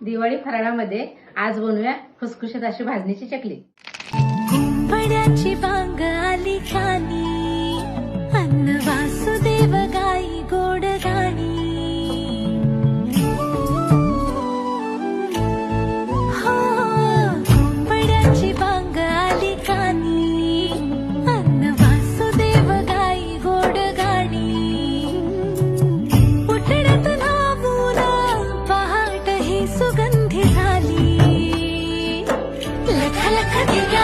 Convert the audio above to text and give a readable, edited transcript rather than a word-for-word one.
दिवाळी फराळामध्ये आज बनवूया खुसखुशीत अशी भाजणीची चकली। कुंभड्याची बांग आली खानी, अन्न वासुदेव गाई गोड गाणी। हो कुंभड्याची बांग आली खानी, अन्न वासुदेव गाई गोड गाणी। उठण्यात नामून पहाट ही सुगंधी झाली, लख लख दिव्या